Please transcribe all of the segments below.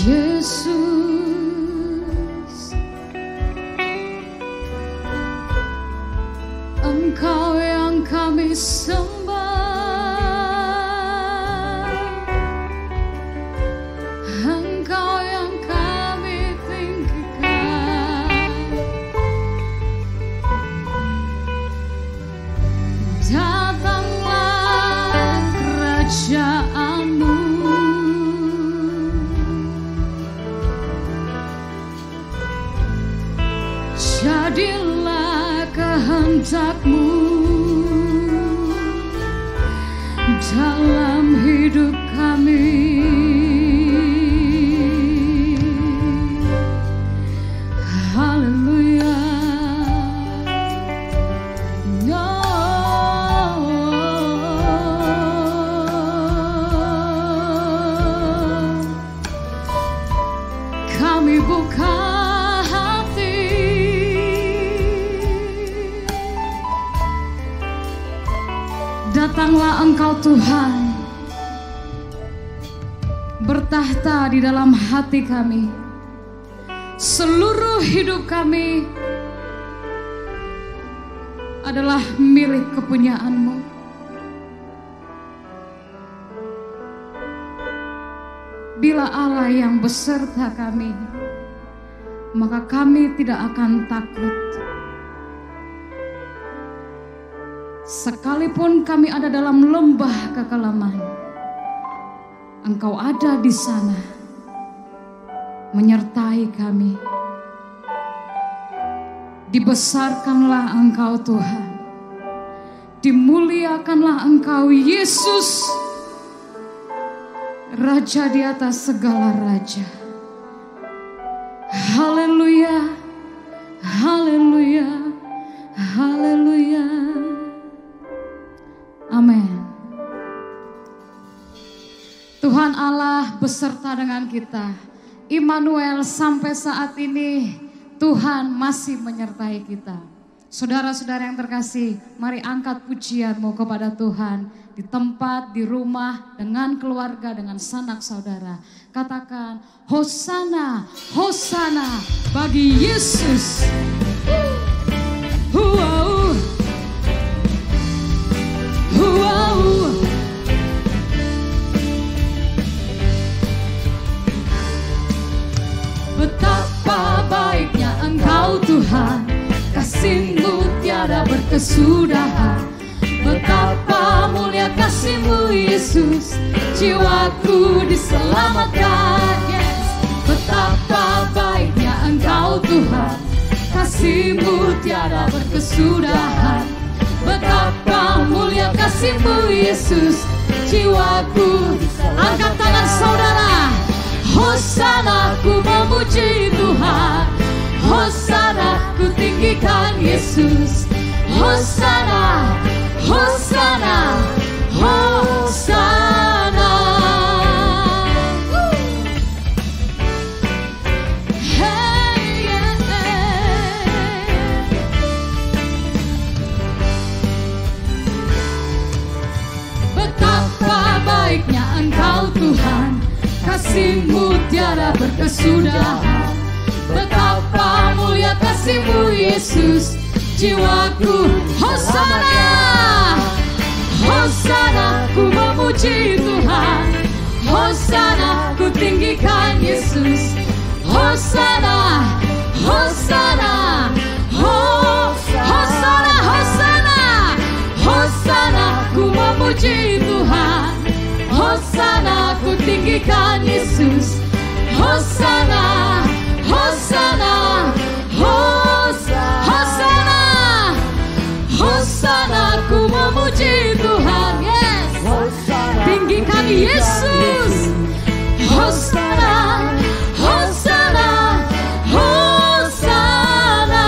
Yesus, Engkau yang kami sembah, Engkau yang kami tinggikan. Datanglah kerajaan-Mu, jadilah kehendak-Mu dalam hidup kami. Haleluya. Kami buka hati, datanglah Engkau Tuhan, bertahta di dalam hati kami. Seluruh hidup kami adalah milik kepunyaan-Mu. Bila Allah yang beserta kami, maka kami tidak akan takut. Sekalipun kami ada dalam lembah kekelaman, Engkau ada di sana, menyertai kami. Dibesarkanlah Engkau Tuhan, dimuliakanlah Engkau Yesus, Raja di atas segala raja. Haleluya, haleluya, haleluya. Amin. Tuhan Allah beserta dengan kita. Immanuel, sampai saat ini Tuhan masih menyertai kita. Saudara-saudara yang terkasih, mari angkat pujianmu kepada Tuhan. Di tempat, di rumah, dengan keluarga, dengan sanak saudara. Katakan, Hosana, Hosana bagi Yesus. Wow. Wow. Betapa baiknya Engkau Tuhan, kasih-Mu tiada berkesudahan. Betapa mulia kasih-Mu Yesus, jiwaku diselamatkan. Yes. Betapa baiknya Engkau Tuhan, kasih-Mu tiada berkesudahan. Betapa mulia kasih-Mu Yesus, jiwaku diselamatkan. Angkat tangan saudara. Hosana, ku memuji Tuhan. Hosana, ku tinggikan Yesus. Hosana, Hosana, Hosana. Hey, yeah, hey. Betapa baiknya Engkau Tuhan, kasih-Mu tiada berkesudahan. Betapa mulia kasih-Mu Yesus, jiwaku Hosana, Hosana, ku memuji Tuhan, Hosana, ku tinggikan Yesus, Hosana, Hosana, Hosana, Hosana, Hosana, ku memuji Tuhan, Hosana, ku tinggikan Yesus, Hosana, Hosana, Hosana, Hosana, ku memuji Tuhan, yes, tinggikan Yesus, Hosana, Hosana, Hosana,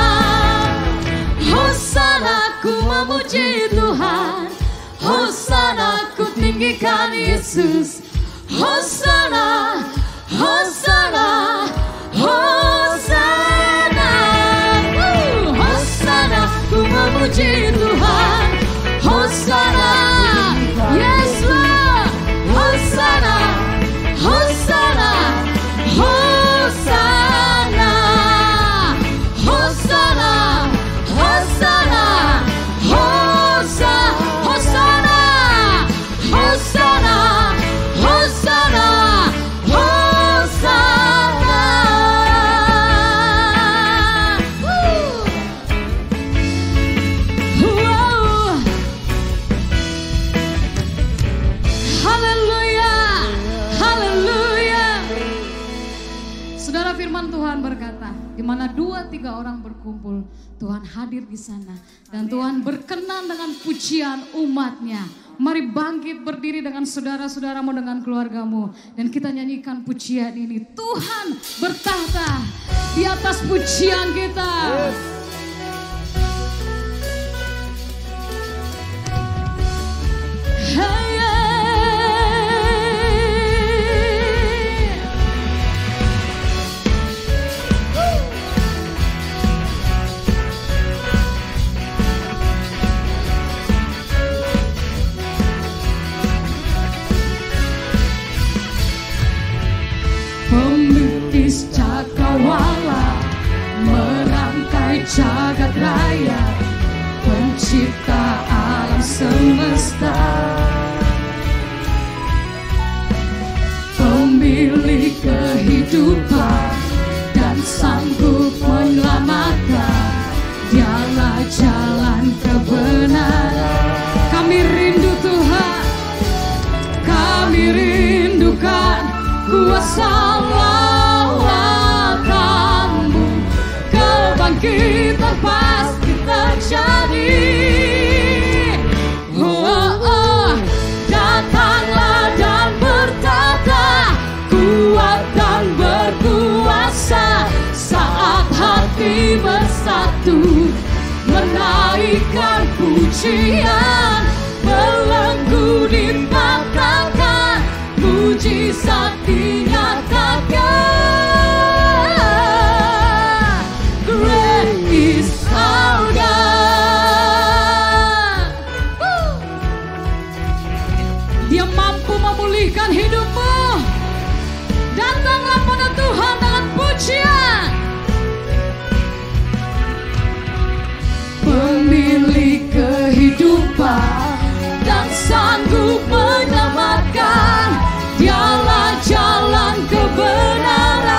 Hosana, ku memuji Tuhan, Hosana, ku tinggikan Yesus, Hosana, Hosana, Hosana, Hosana, ku memuji Tuhan, Hosana, yes Lord, Hosana, Hosana, Hosana, Hosana, Hosana, Hosana, Hosana, Hosana, Hosana, wow. Haleluya, haleluya. Saudara, firman Tuhan berkata, di mana 2-3 orang berkumpul, Tuhan hadir di sana. Dan Tuhan berkenan dengan pujian umatnya. Mari bangkit berdiri dengan saudara-saudaramu, dengan keluargamu. Dan kita nyanyikan pujian ini. Tuhan bertahta di atas pujian kita. Hey, pemimpis cakrawala, merangkai jagat raya, pencipta alam semesta, pemilik kehidupan dan sanggup menyelamatkan, dialah jalan kebenaran. Kami rindu Tuhan, kami rindukan kuasa lawakan-Mu, kebangkitan pasti terjadi. Datanglah dan bertata, kuat dan berkuasa, saat hati bersatu, menaikkan pujian, belenggu dipatahkan, mujizat dinyatakan. Great is our God. Dia mampu memulihkan hidupmu. Datanglah pada Tuhan dengan pujian. Pemilik kehidupan dan sanggup menyelamatkan, dialah jalan kebenaran.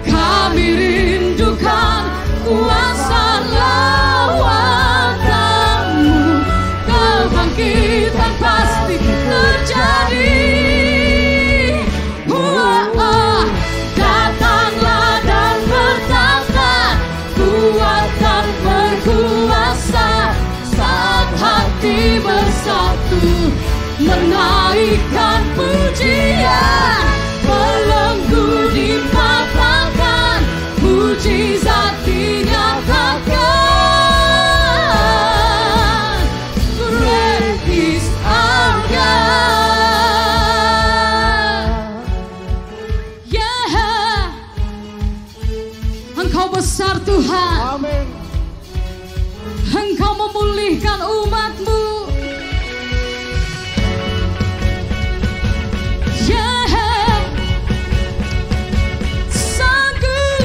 Kami rindukan kuasa lawakan-Mu, kebangkitan pasti terjadi. Datanglah dan bertahta, kuat dan berkuasa, saat hati bersatu, menaikkan pujian, belenggu dipatahkan, mujizat dinyatakan. Great is our God. Yeah, Engkau besar Tuhan. Amin. Engkau memulihkan umat-Mu. Yeah, sanggup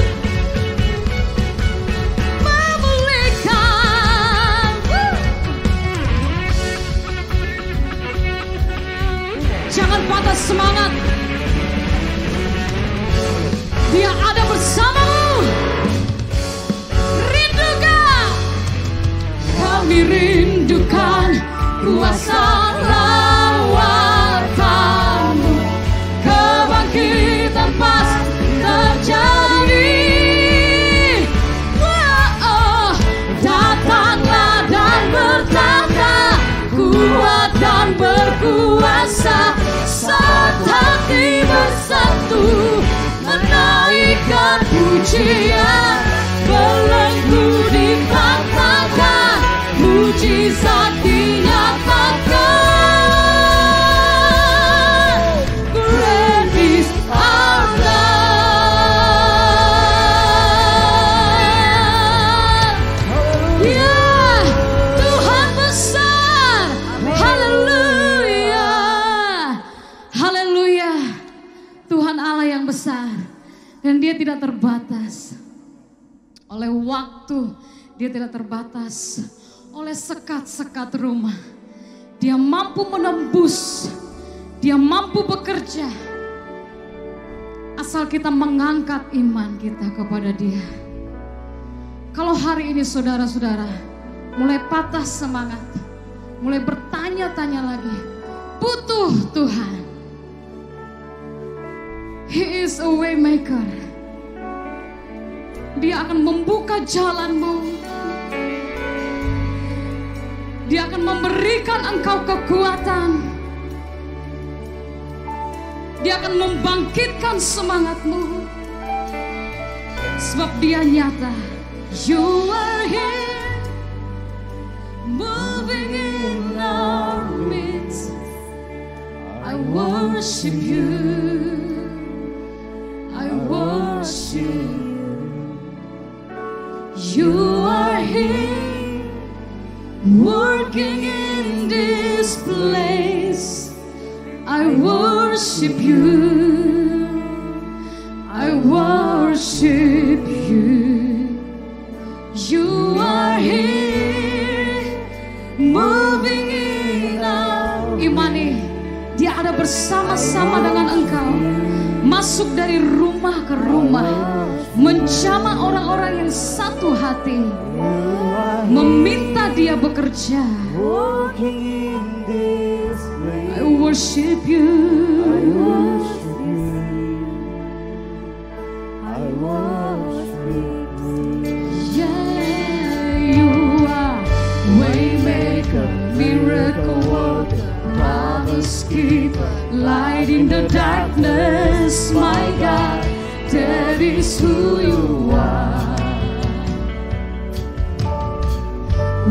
bersatu menaikkan pujian, belenggu dipatahkan, mujizat dinyatakan. Great is our God. Ya, Tuhan besar. Haleluya. Haleluya. Tuhan Allah yang besar. Dan dia tidak terbatas oleh waktu, dia tidak terbatas oleh sekat-sekat rumah. Dia mampu menembus, dia mampu bekerja. Asal kita mengangkat iman kita kepada dia. Kalau hari ini saudara-saudara mulai patah semangat, mulai bertanya-tanya lagi, butuh Tuhan. He is a way maker. Dia akan membuka jalanmu. Dia akan memberikan engkau kekuatan. Dia akan membangkitkan semangatmu. Sebab dia nyata. You are here, moving in our midst. I worship you. I worship you. You are here, working in this place. I worship you. I worship you. You are here, moving in our. Imani, dia ada bersama-sama dengan engkau. Masuk dari rumah ke rumah, menjamah orang-orang yang satu hati, meminta dia bekerja. I worship you. Yeah, you are waymaker, miracle worker, promise keeper, light in the darkness, my God, that is who you are.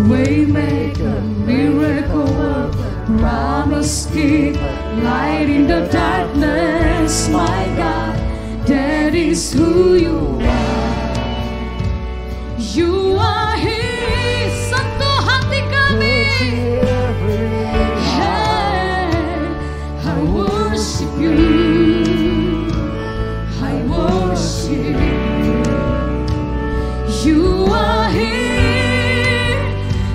Waymaker, miracle worker, promise keeper, light in the darkness, my God, that is who you are. You are here, sentuh hati kami. I worship you. I worship you. You are here,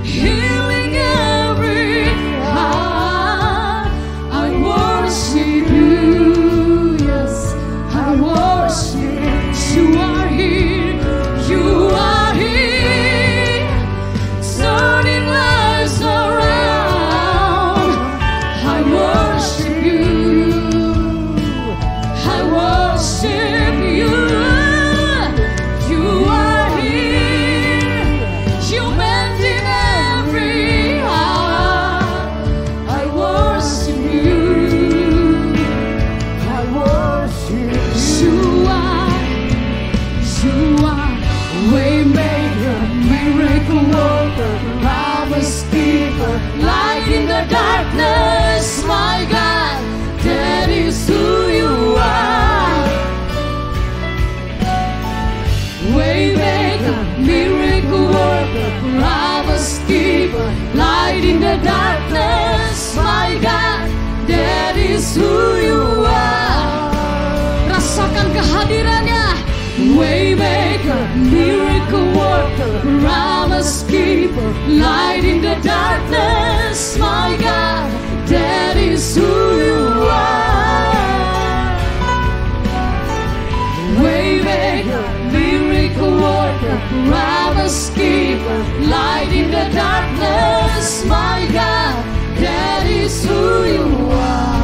healing every heart. I worship you. Yes, I worship. You are here. You are here, turning lives around. I worship you. I worship you. You are here, you mend in every heart. I worship you. I worship you. You are waymaker, miracle worker, promise keeper, light in the darkness, my God, that is who you are. Waymaker, miracle worker, promise keeper, light in the darkness, my God, that is who you are. Rasakan kehadirannya. Waymaker, miracle worker, promise keeper, light in the darkness, my God, that is who you are. Waymaker, miracle worker, promise keeper, light in the darkness, my God, that is who you are.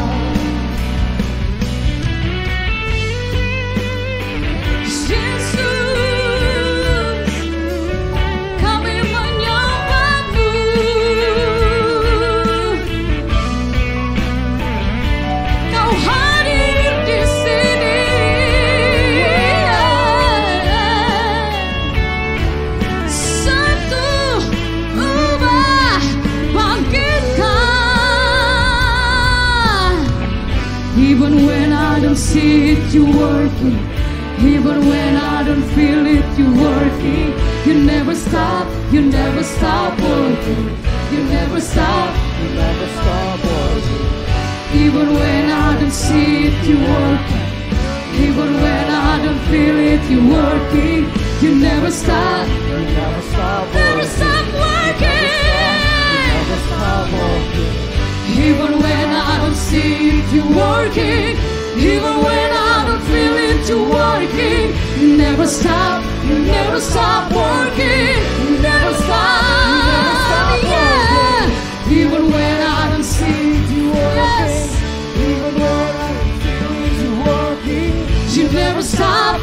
Kau hadir di working. Even when I don't feel it, you're working. You never stop working. You never stop working. Even when I don't see it, you're working. Even when I don't feel it, you're working. You never stop working. Even when I don't see it, you're working. Even when I don't feel it, you're working. You never stop working. You never stop, yeah. Even when I don't see it, you're working. Even when I don't feel it, you're working. You never stop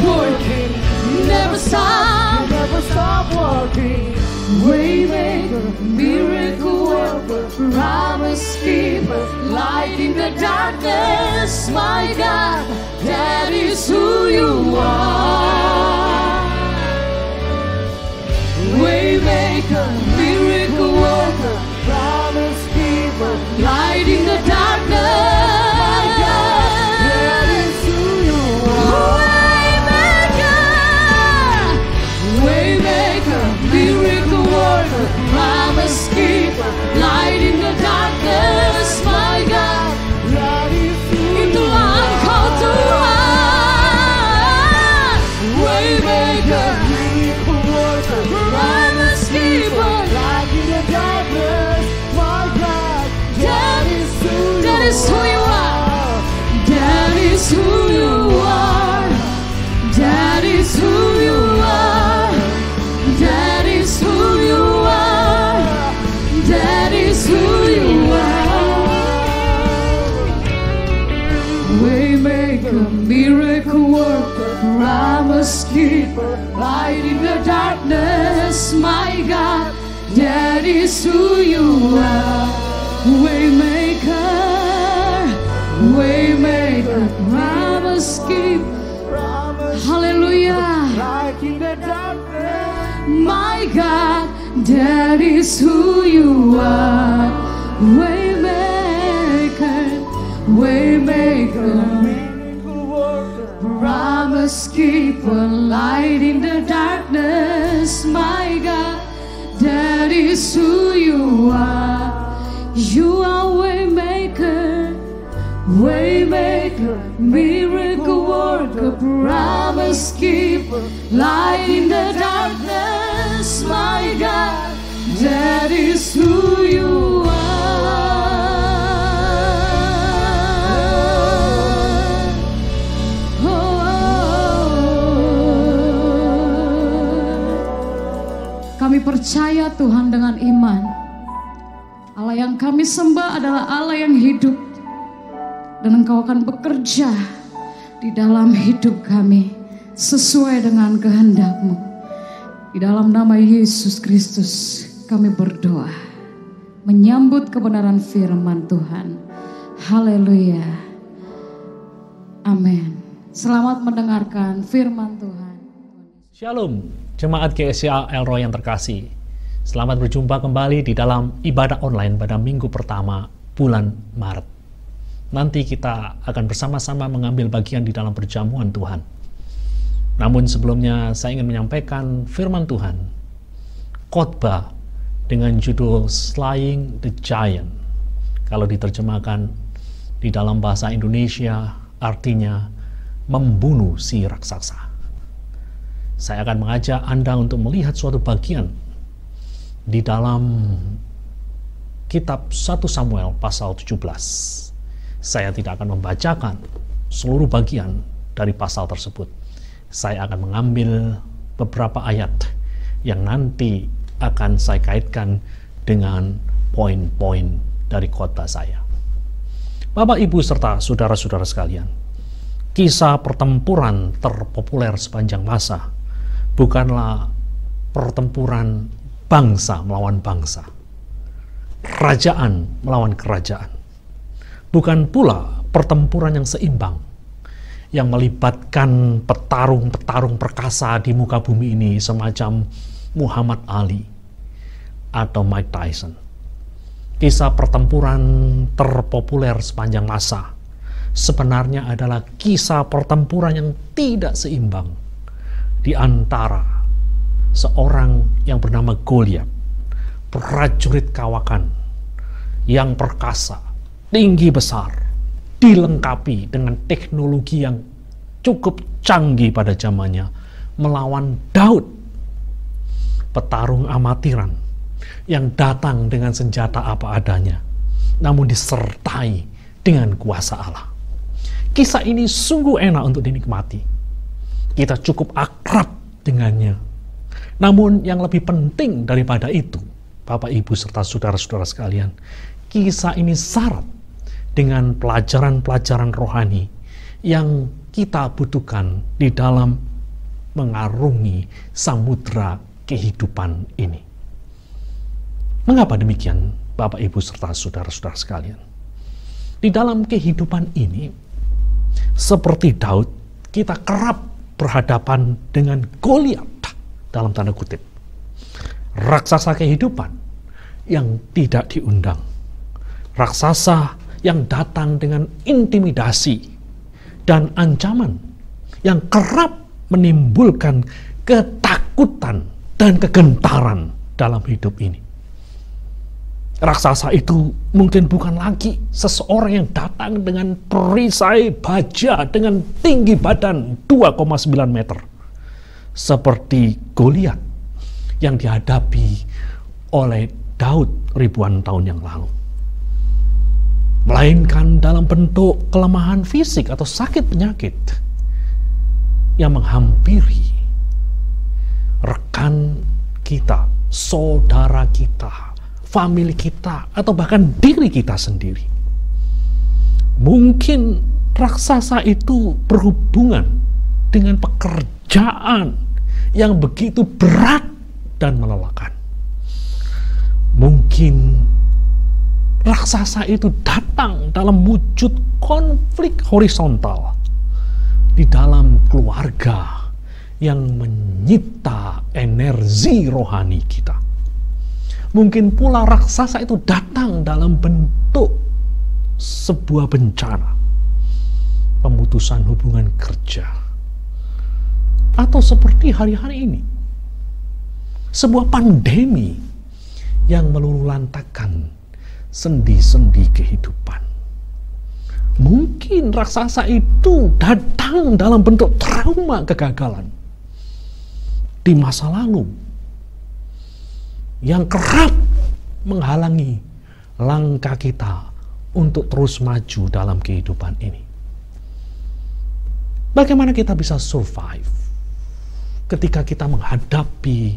working. You never stop working. Waymaker, miracle worker, promise keeper, light in the darkness, my God, that is who you are. Waymaker, miracle worker, promise keeper, light in the darkness, my God, that is who you are. Waymaker, miracle worker, promise keeper, light in the darkness, my God, that is who itulah Engkau Tuhan. Waymaker, miracle worker, promise keeper, light in the darkness, my God, that is who you are. That is who you are. That is who you are. That is who you are. That is who you are. Waymaker, miracle worker, promise keeper, light in the darkness, my God, that is who you are. Waymaker, promise keeper. Hallelujah. My God, that is who you are. Waymaker, promise keeper, light in the darkness. My God, that is who you are. You are Waymaker, miracle worker, promise keeper, light in the darkness, my God, that is who you are. Kami percaya Tuhan dengan iman. Allah yang kami sembah adalah Allah yang hidup. Dan Engkau akan bekerja di dalam hidup kami sesuai dengan kehendak-Mu. Di dalam nama Yesus Kristus kami berdoa, menyambut kebenaran firman Tuhan. Haleluya. Amin. Selamat mendengarkan firman Tuhan. Shalom, jemaat GSCA El Roy yang terkasih. Selamat berjumpa kembali di dalam ibadah online pada minggu pertama bulan Maret. Nanti kita akan bersama-sama mengambil bagian di dalam perjamuan Tuhan. Namun sebelumnya saya ingin menyampaikan firman Tuhan, khotbah dengan judul Slaying the Giant. Kalau diterjemahkan di dalam bahasa Indonesia artinya membunuh si raksasa. Saya akan mengajak Anda untuk melihat suatu bagian di dalam kitab 1 Samuel pasal 17. Saya tidak akan membacakan seluruh bagian dari pasal tersebut. Saya akan mengambil beberapa ayat yang nanti akan saya kaitkan dengan poin-poin dari khotbah saya. Bapak, Ibu, serta saudara-saudara sekalian, kisah pertempuran terpopuler sepanjang masa bukanlah pertempuran bangsa melawan bangsa, kerajaan melawan kerajaan. Bukan pula pertempuran yang seimbang, yang melibatkan petarung-petarung perkasa di muka bumi ini semacam Muhammad Ali atau Mike Tyson. Kisah pertempuran terpopuler sepanjang masa sebenarnya adalah kisah pertempuran yang tidak seimbang di antara seorang yang bernama Goliat, prajurit kawakan yang perkasa, tinggi besar, dilengkapi dengan teknologi yang cukup canggih pada zamannya, melawan Daud, petarung amatiran yang datang dengan senjata apa adanya, namun disertai dengan kuasa Allah. Kisah ini sungguh enak untuk dinikmati. Kita cukup akrab dengannya. Namun yang lebih penting daripada itu, Bapak, Ibu, serta saudara-saudara sekalian, kisah ini syarat dengan pelajaran-pelajaran rohani yang kita butuhkan di dalam mengarungi samudra kehidupan ini. Mengapa demikian, Bapak, Ibu, serta saudara-saudara sekalian? Di dalam kehidupan ini, seperti Daud, kita kerap berhadapan dengan Goliat, dalam tanda kutip, raksasa kehidupan yang tidak diundang, raksasa yang datang dengan intimidasi dan ancaman yang kerap menimbulkan ketakutan dan kegentaran dalam hidup ini. Raksasa itu mungkin bukan lagi seseorang yang datang dengan perisai baja dengan tinggi badan 2,9 meter. Seperti Goliat yang dihadapi oleh Daud ribuan tahun yang lalu. Melainkan dalam bentuk kelemahan fisik atau sakit penyakit yang menghampiri rekan kita, saudara kita, famili kita, atau bahkan diri kita sendiri. Mungkin raksasa itu berhubungan dengan pekerjaan yang begitu berat dan melelahkan. Mungkin raksasa itu datang dalam wujud konflik horizontal di dalam keluarga yang menyita energi rohani kita. Mungkin pula raksasa itu datang dalam bentuk sebuah bencana, pemutusan hubungan kerja, atau seperti hari-hari ini, sebuah pandemi yang meluluhlantakkan sendi-sendi kehidupan. Mungkin raksasa itu datang dalam bentuk trauma kegagalan di masa lalu yang kerap menghalangi langkah kita untuk terus maju dalam kehidupan ini. Bagaimana kita bisa survive ketika kita menghadapi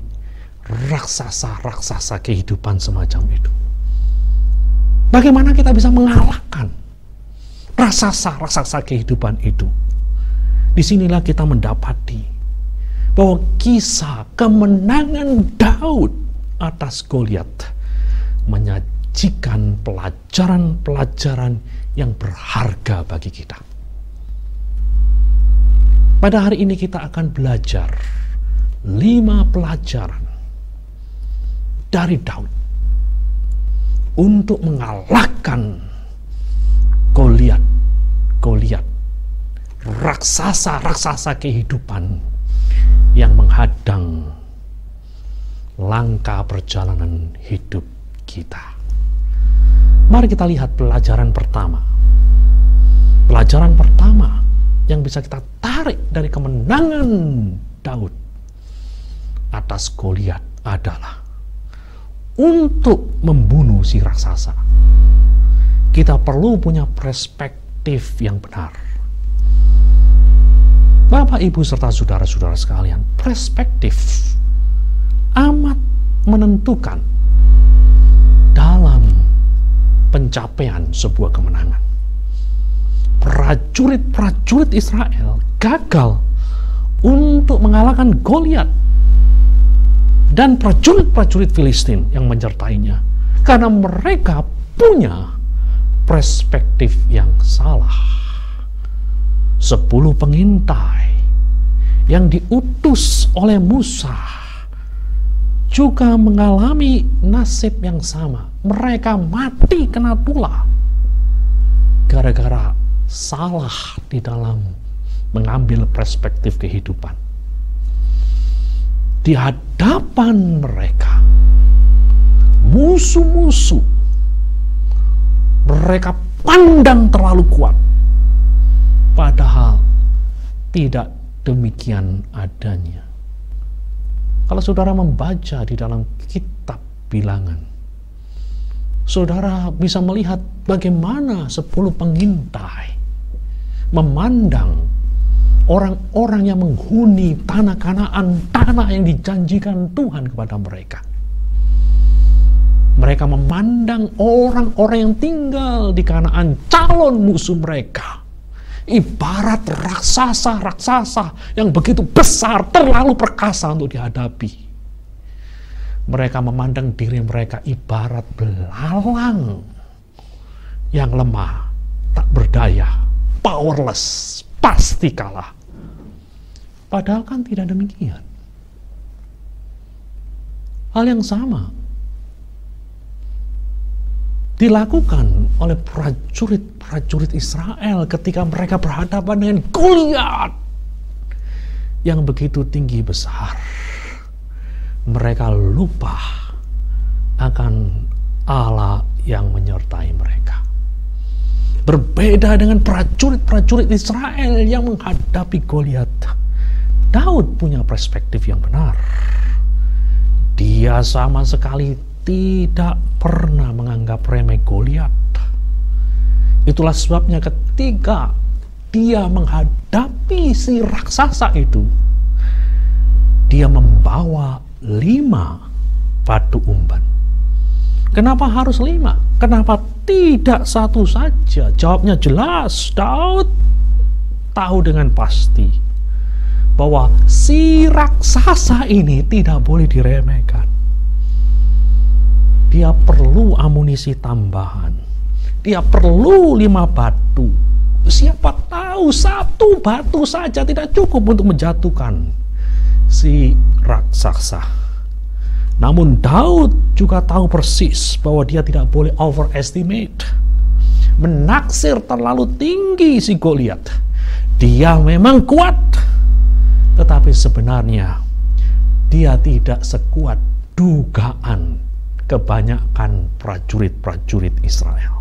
raksasa-raksasa kehidupan semacam itu? Bagaimana kita bisa mengalahkan raksasa-raksasa kehidupan itu? Disinilah kita mendapati bahwa kisah kemenangan Daud atas Goliat menyajikan pelajaran-pelajaran yang berharga bagi kita. Pada hari ini kita akan belajar 5 pelajaran dari Daud untuk mengalahkan Goliat, raksasa-raksasa kehidupan yang menghadang langkah perjalanan hidup kita. Mari kita lihat pelajaran pertama. Pelajaran pertama yang bisa kita tarik dari kemenangan Daud atas Goliat adalah untuk membunuh si raksasa, kita perlu punya perspektif yang benar. Bapak, Ibu, serta saudara-saudara sekalian, perspektif amat menentukan dalam pencapaian sebuah kemenangan. Prajurit-prajurit Israel gagal untuk mengalahkan Goliat dan prajurit-prajurit Filistin yang menyertainya karena mereka punya perspektif yang salah. 10 pengintai yang diutus oleh Musa juga mengalami nasib yang sama. Mereka mati kena tulah gara-gara salah di dalam mengambil perspektif kehidupan. Di hadapan mereka, musuh-musuh mereka pandang terlalu kuat, padahal tidak demikian adanya. Kalau saudara membaca di dalam kitab Bilangan, saudara bisa melihat bagaimana 10 pengintai memandang orang-orang yang menghuni tanah Kanaan, tanah yang dijanjikan Tuhan kepada mereka. Mereka memandang orang-orang yang tinggal di Kanaan, calon musuh mereka, ibarat raksasa-raksasa yang begitu besar, terlalu perkasa untuk dihadapi. Mereka memandang diri mereka ibarat belalang yang lemah, tak berdaya, powerless, pasti kalah. Padahal kan tidak demikian. Hal yang sama dilakukan oleh prajurit Israel ketika mereka berhadapan dengan Goliat yang begitu tinggi besar. Mereka lupa akan Allah yang menyertai mereka. Berbeda dengan prajurit-prajurit Israel yang menghadapi Goliat, Daud punya perspektif yang benar. Dia sama sekali tidak pernah menganggap remeh Goliat. Itulah sebabnya ketika dia menghadapi si raksasa itu, dia membawa 5 batu umban. Kenapa harus 5? Kenapa tidak 1 saja? Jawabnya jelas. Daud tahu dengan pasti bahwa si raksasa ini tidak boleh diremehkan. Dia perlu amunisi tambahan. Dia perlu 5 batu. Siapa tahu 1 batu saja tidak cukup untuk menjatuhkan si raksasa. Namun Daud juga tahu persis bahwa dia tidak boleh overestimate, menaksir terlalu tinggi si Goliat. Dia memang kuat, tetapi sebenarnya dia tidak sekuat dugaan kebanyakan prajurit-prajurit Israel.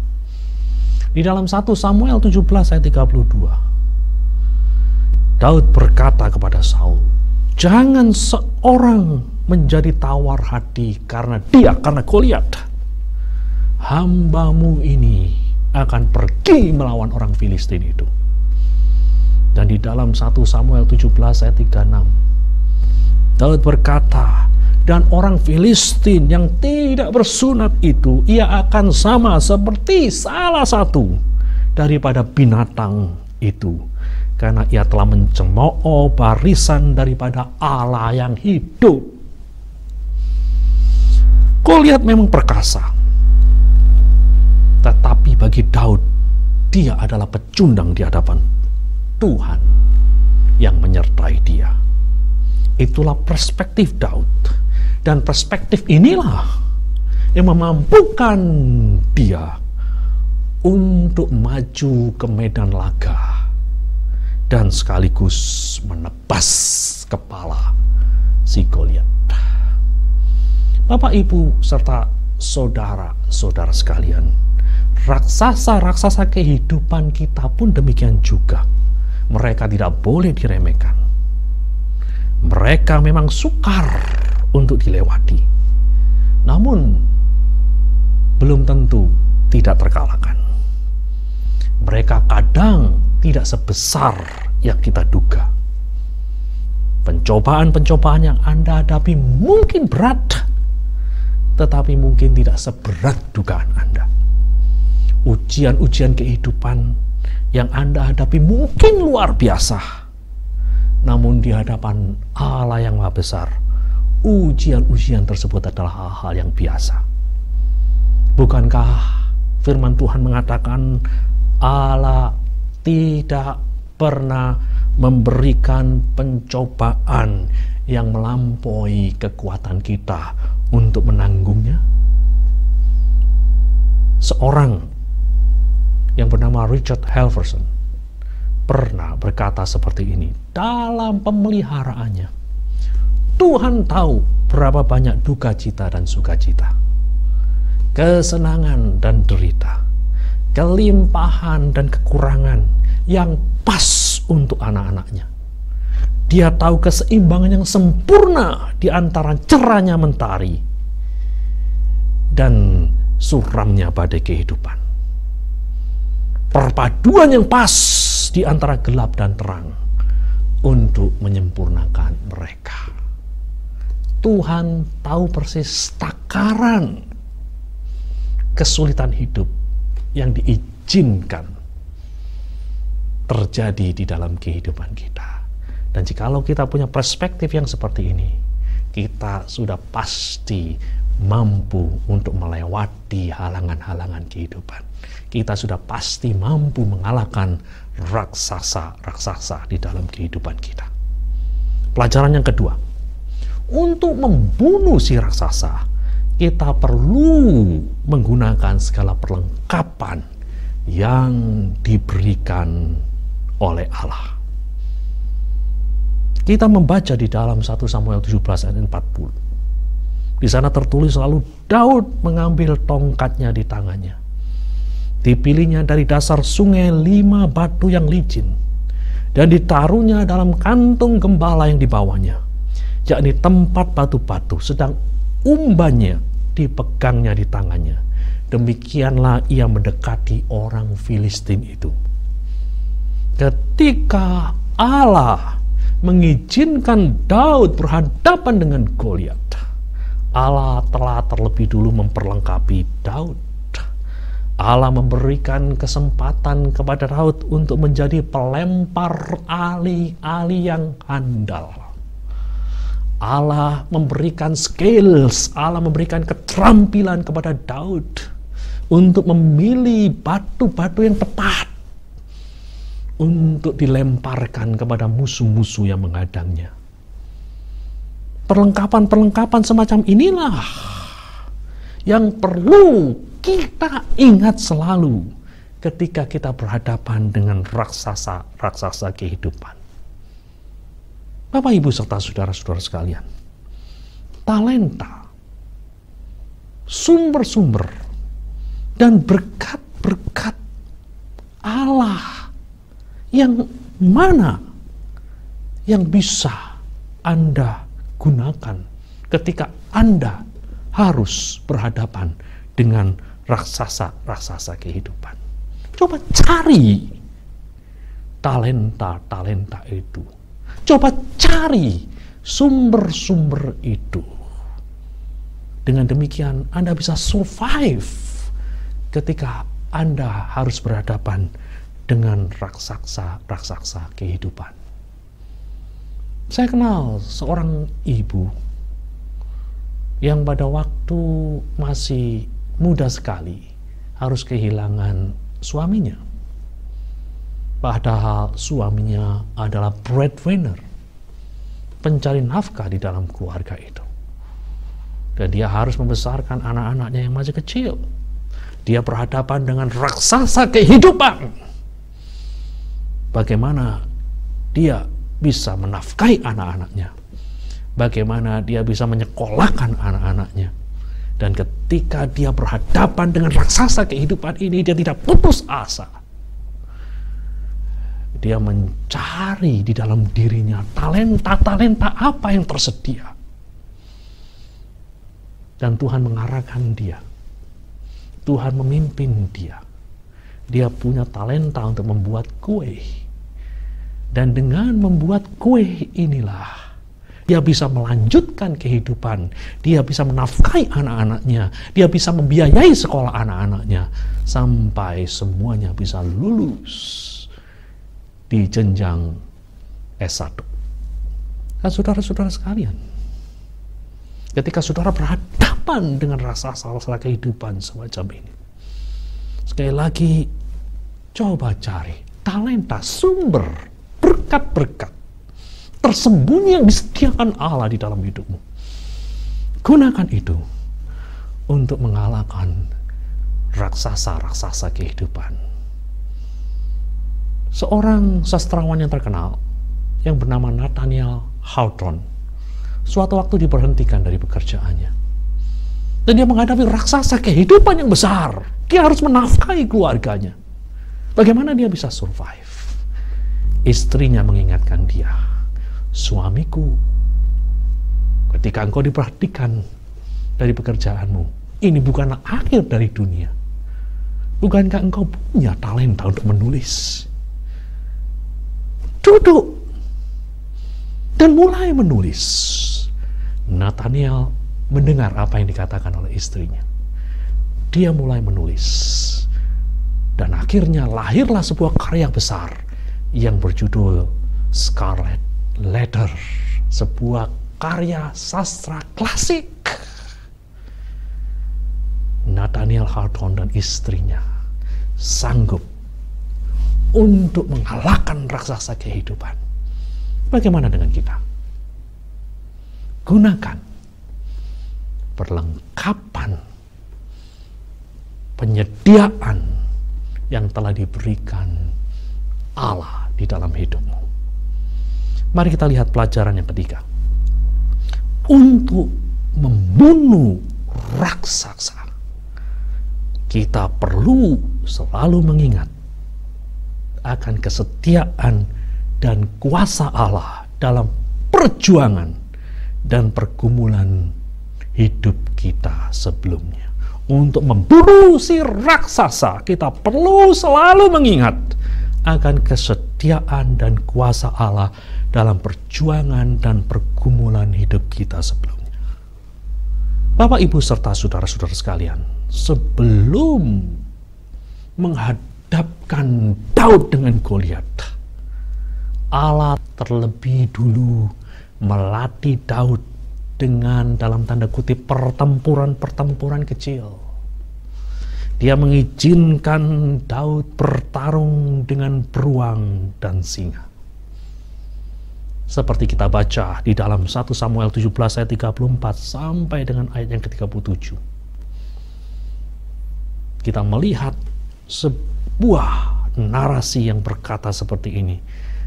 Di dalam 1 Samuel 17 ayat 32, Daud berkata kepada Saul, "Jangan seorang menjadi tawar hati karena Goliat. Hambamu ini akan pergi melawan orang Filistin itu." Dan di dalam 1 Samuel 17 ayat 36, Daud berkata, "Dan orang Filistin yang tidak bersunat itu, ia akan sama seperti salah satu daripada binatang itu, karena ia telah mencemooh barisan daripada Allah yang hidup." Goliat memang perkasa, tetapi bagi Daud, dia adalah pecundang di hadapan Tuhan yang menyertai dia. Itulah perspektif Daud. Dan perspektif inilah yang memampukan dia untuk maju ke medan laga dan sekaligus menebas kepala si Goliat. Bapak, Ibu, serta saudara-saudara sekalian, raksasa-raksasa kehidupan kita pun demikian juga. Mereka tidak boleh diremehkan. Mereka memang sukar untuk dilewati, namun belum tentu tidak terkalahkan. Mereka kadang tidak sebesar yang kita duga. Pencobaan-pencobaan yang Anda hadapi mungkin berat, tetapi mungkin tidak seberat dugaan Anda. Ujian-ujian kehidupan yang Anda hadapi mungkin luar biasa, namun di hadapan Allah yang Maha Besar, ujian-ujian tersebut adalah hal-hal yang biasa. Bukankah firman Tuhan mengatakan Allah tidak pernah memberikan pencobaan yang melampaui kekuatan kita untuk menanggungnya? Seorang yang bernama Richard Halverson pernah berkata seperti ini dalam pemeliharaannya. Tuhan tahu berapa banyak duka cita dan sukacita, kesenangan dan derita, kelimpahan dan kekurangan yang pas untuk anak-anaknya. Dia tahu keseimbangan yang sempurna di antara cerahnya mentari dan suramnya badai kehidupan. Perpaduan yang pas di antara gelap dan terang untuk menyempurnakan mereka. Tuhan tahu persis takaran kesulitan hidup yang diizinkan terjadi di dalam kehidupan kita. Dan jikalau kita punya perspektif yang seperti ini, kita sudah pasti mampu untuk melewati halangan-halangan kehidupan. Kita sudah pasti mampu mengalahkan raksasa-raksasa di dalam kehidupan kita. Pelajaran yang kedua, untuk membunuh si raksasa, kita perlu menggunakan segala perlengkapan yang diberikan oleh Allah. Kita membaca di dalam 1 Samuel 17 ayat 40. Di sana tertulis lalu Daud mengambil tongkatnya di tangannya. Dipilihnya dari dasar sungai 5 batu yang licin dan ditaruhnya dalam kantung gembala yang dibawanya, yakni tempat batu-batu, sedang umbannya dipegangnya di tangannya. Demikianlah ia mendekati orang Filistin itu. Ketika Allah mengizinkan Daud berhadapan dengan Goliat, Allah telah terlebih dulu memperlengkapi Daud. Allah memberikan kesempatan kepada Daud untuk menjadi pelempar ali-ali yang handal. Allah memberikan skills, Allah memberikan keterampilan kepada Daud untuk memilih batu-batu yang tepat untuk dilemparkan kepada musuh-musuh yang menghadangnya. Perlengkapan-perlengkapan semacam inilah yang perlu kita ingat selalu ketika kita berhadapan dengan raksasa-raksasa kehidupan. Bapak, Ibu, serta saudara-saudara sekalian, talenta, sumber-sumber, dan berkat-berkat Allah yang mana yang bisa Anda gunakan ketika Anda harus berhadapan dengan raksasa-raksasa kehidupan. Coba cari talenta-talenta itu. Coba cari sumber-sumber itu. Dengan demikian Anda bisa survive ketika Anda harus berhadapan dengan raksasa-raksasa kehidupan. Saya kenal seorang ibu yang pada waktu masih muda sekali harus kehilangan suaminya. Padahal suaminya adalah breadwinner, pencari nafkah di dalam keluarga itu. Dan dia harus membesarkan anak-anaknya yang masih kecil. Dia berhadapan dengan raksasa kehidupan. Bagaimana dia bisa menafkahi anak-anaknya? Bagaimana dia bisa menyekolahkan anak-anaknya? Dan ketika dia berhadapan dengan raksasa kehidupan ini, dia tidak putus asa. Dia mencari di dalam dirinya talenta-talenta apa yang tersedia. Dan Tuhan mengarahkan dia. Tuhan memimpin dia. Dia punya talenta untuk membuat kue. Dan dengan membuat kue inilah dia bisa melanjutkan kehidupan. Dia bisa menafkahi anak-anaknya. Dia bisa membiayai sekolah anak-anaknya. Sampai semuanya bisa lulus di jenjang S1. Nah, saudara-saudara sekalian, ketika saudara berhadapan dengan rasa-rasa kehidupan semacam ini, sekali lagi, coba cari talenta, sumber, berkat-berkat tersembunyi yang disediakan Allah di dalam hidupmu. Gunakan itu untuk mengalahkan raksasa-raksasa kehidupan. seorang sastrawan yang terkenal yang bernama Nathaniel Hawthorne suatu waktu diberhentikan dari pekerjaannya. Dan dia menghadapi raksasa kehidupan yang besar. Dia harus menafkahi keluarganya. Bagaimana dia bisa survive? Istrinya mengingatkan dia, suamiku, ketika engkau diperhatikan dari pekerjaanmu, ini bukanlah akhir dari dunia. Bukankah engkau punya talenta untuk menulis? Duduk dan mulai menulis. Nathaniel mendengar apa yang dikatakan oleh istrinya. Dia mulai menulis. Dan akhirnya lahirlah sebuah karya besar yang berjudul Scarlet Letter. Sebuah karya sastra klasik. Nathaniel Hawthorne dan istrinya sanggup untuk mengalahkan raksasa kehidupan. Bagaimana dengan kita? Gunakan perlengkapan penyediaan yang telah diberikan Allah di dalam hidupmu. Mari kita lihat pelajaran yang ketiga. Untuk membunuh raksasa, kita perlu selalu mengingat akan kesetiaan dan kuasa Allah dalam perjuangan dan pergumulan hidup kita sebelumnya. Untuk membunuh si raksasa, kita perlu selalu mengingat akan kesetiaan dan kuasa Allah dalam perjuangan dan pergumulan hidup kita sebelumnya. Bapak, Ibu, serta saudara-saudara sekalian, sebelum menghadapkan Daud dengan Goliat, Allah terlebih dulu melatih Daud dengan dalam tanda kutip pertempuran-pertempuran kecil. Dia mengizinkan Daud bertarung dengan beruang dan singa. Seperti kita baca di dalam 1 Samuel 17 ayat 34 sampai dengan ayat yang ke-37. Kita melihat sebuah narasi yang berkata seperti ini.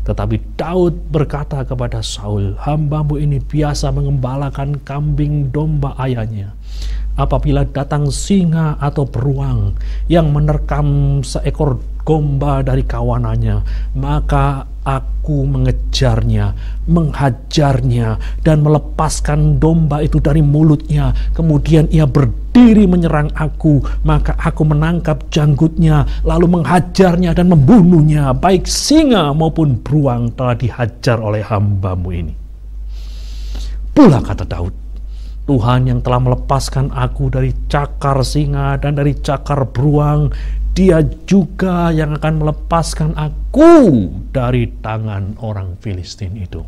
Tetapi Daud berkata kepada Saul, "Hambamu ini biasa mengembalakan kambing domba ayahnya. Apabila datang singa atau beruang yang menerkam seekor domba dari kawanannya, maka aku mengejarnya, menghajarnya, dan melepaskan domba itu dari mulutnya. Kemudian ia berdiri menyerang aku, maka aku menangkap janggutnya, lalu menghajarnya dan membunuhnya. Baik singa maupun beruang telah dihajar oleh hambamu ini." Pula kata Daud, "Tuhan yang telah melepaskan aku dari cakar singa dan dari cakar beruang, Dia juga yang akan melepaskan aku dari tangan orang Filistin itu."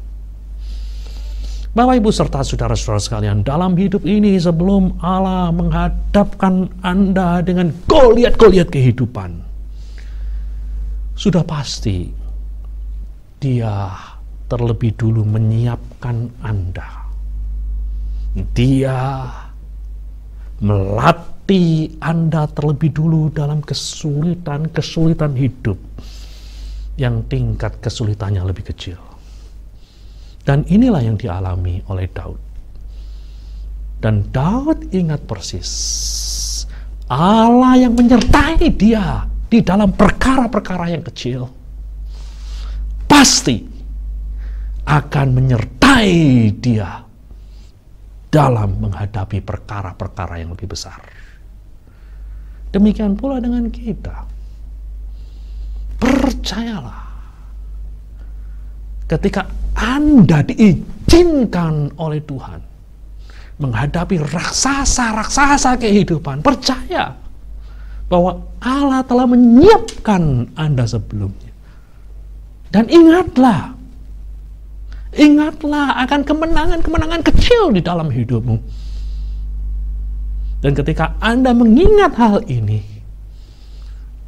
Bapak, Ibu, serta saudara-saudara sekalian, dalam hidup ini sebelum Allah menghadapkan Anda dengan Goliat-Goliat kehidupan, sudah pasti Dia terlebih dulu menyiapkan Anda. Dia melatih Anda terlebih dulu dalam kesulitan hidup yang tingkat kesulitannya lebih kecil. Dan inilah yang dialami oleh Daud. Dan Daud ingat persis Allah yang menyertai dia di dalam perkara-perkara yang kecil pasti akan menyertai dia dalam menghadapi perkara-perkara yang lebih besar. Demikian pula dengan kita. Percayalah, ketika Anda diizinkan oleh Tuhan menghadapi raksasa-raksasa kehidupan, percaya bahwa Allah telah menyiapkan Anda sebelumnya. Dan ingatlah akan kemenangan-kemenangan kecil di dalam hidupmu. Dan ketika Anda mengingat hal ini,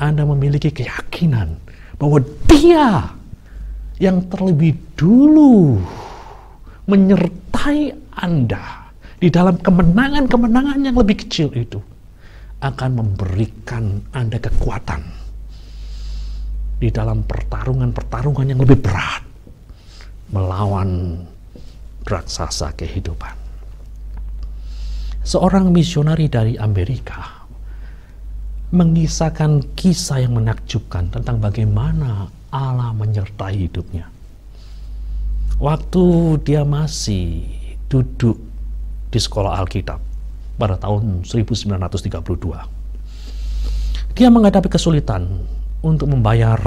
Anda memiliki keyakinan bahwa Dia yang terlebih dulu menyertai Anda di dalam kemenangan-kemenangan yang lebih kecil itu akan memberikan Anda kekuatan di dalam pertarungan yang lebih berat melawan raksasa kehidupan. Seorang misionari dari Amerika mengisahkan kisah yang menakjubkan tentang bagaimana Allah menyertai hidupnya. Waktu dia masih duduk di sekolah Alkitab pada tahun 1932, dia menghadapi kesulitan untuk membayar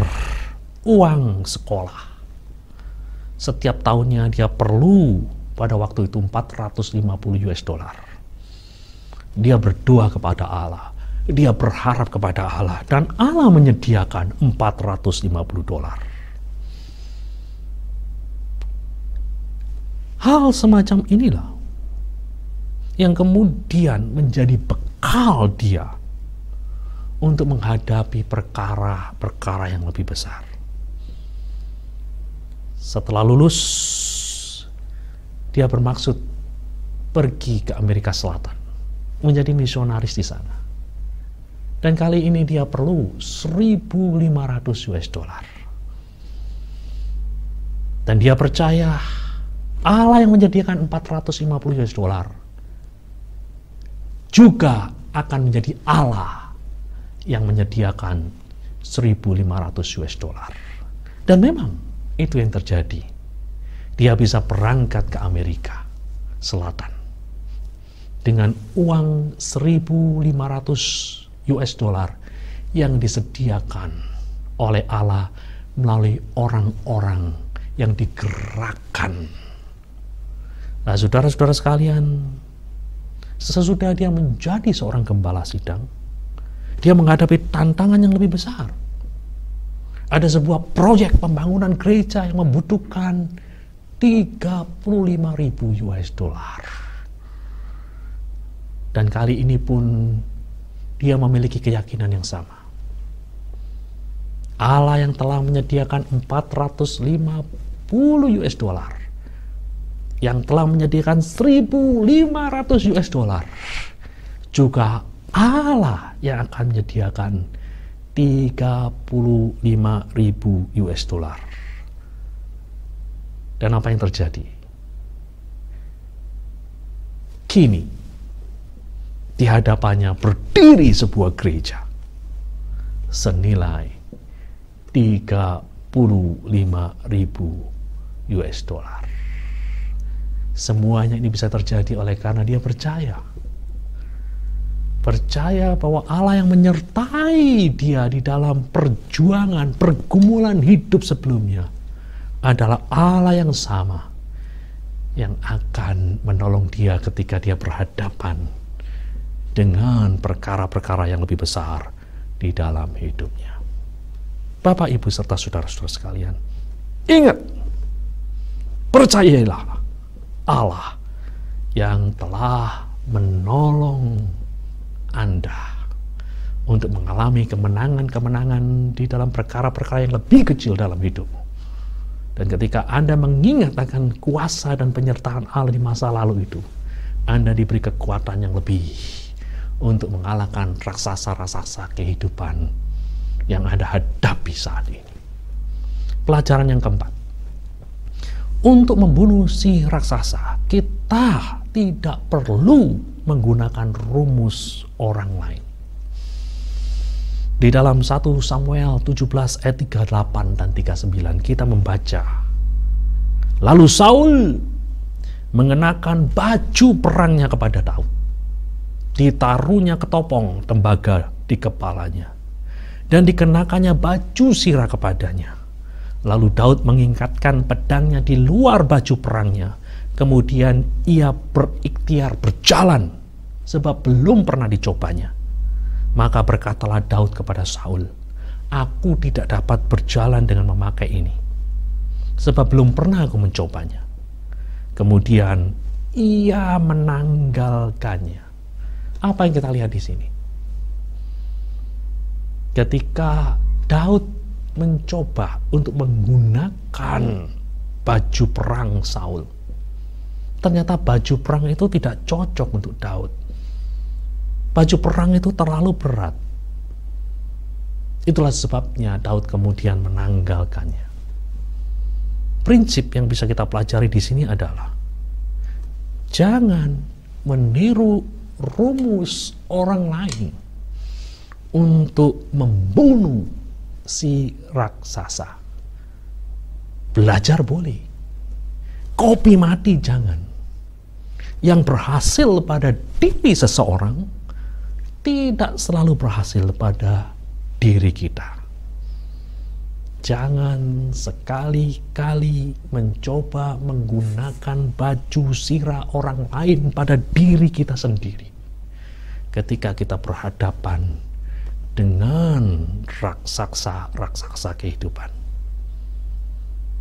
uang sekolah. Setiap tahunnya dia perlu pada waktu itu $450. Dia berdoa kepada Allah, dia berharap kepada Allah, dan Allah menyediakan $450. Hal semacam inilah yang kemudian menjadi bekal dia untuk menghadapi perkara-perkara yang lebih besar. Setelah lulus, dia bermaksud pergi ke Amerika Selatan, menjadi misionaris di sana. Dan kali ini dia perlu $1.500. Dan dia percaya Allah yang menyediakan $450 juga akan menjadi Allah yang menyediakan $1.500. Dan memang itu yang terjadi. Dia bisa berangkat ke Amerika Selatan dengan uang $1.500 yang disediakan oleh Allah melalui orang-orang yang digerakkan. Nah, saudara-saudara sekalian, sesudah dia menjadi seorang gembala sidang, dia menghadapi tantangan yang lebih besar. Ada sebuah proyek pembangunan gereja yang membutuhkan $35.000. Dan kali ini pun dia memiliki keyakinan yang sama. Allah yang telah menyediakan $450, yang telah menyediakan $1.500, juga Allah yang akan menyediakan $35.000. Dan apa yang terjadi? Kini di hadapannya berdiri sebuah gereja senilai $35.000. Semuanya ini bisa terjadi oleh karena dia percaya bahwa Allah yang menyertai dia di dalam perjuangan, pergumulan hidup sebelumnya adalah Allah yang sama yang akan menolong dia ketika dia berhadapan dengan perkara-perkara yang lebih besar di dalam hidupnya. Bapak, Ibu, serta saudara-saudara sekalian, ingat, percayalah Allah yang telah menolong Anda untuk mengalami kemenangan-kemenangan di dalam perkara-perkara yang lebih kecil dalam hidupmu. Dan ketika Anda mengingat akan kuasa dan penyertaan Allah di masa lalu itu, Anda diberi kekuatan yang lebih untuk mengalahkan raksasa-raksasa kehidupan yang Anda hadapi saat ini. Pelajaran yang keempat, untuk membunuh si raksasa, kita tidak perlu menggunakan rumus orang lain. Di dalam 1 Samuel 17 ayat 38 dan 39 kita membaca, lalu Saul mengenakan baju perangnya kepada Daud, ditaruhnya ketopong tembaga di kepalanya, dan dikenakannya baju sirah kepadanya. Lalu Daud mengingatkan pedangnya di luar baju perangnya. Kemudian ia berikhtiar berjalan, sebab belum pernah dicobanya. Maka berkatalah Daud kepada Saul, "Aku tidak dapat berjalan dengan memakai ini, sebab belum pernah aku mencobanya." Kemudian ia menanggalkannya. Apa yang kita lihat di sini? Ketika Daud mencoba untuk menggunakan baju perang Saul, ternyata baju perang itu tidak cocok untuk Daud. Baju perang itu terlalu berat. Itulah sebabnya Daud kemudian menanggalkannya. Prinsip yang bisa kita pelajari di sini adalah jangan meniru rumus orang lain untuk membunuh si raksasa. Belajar boleh, kopi mati jangan. Yang berhasil pada diri seseorang tidak selalu berhasil pada diri kita. Jangan sekali-kali mencoba menggunakan baju sirah orang lain pada diri kita sendiri ketika kita berhadapan dengan raksasa kehidupan.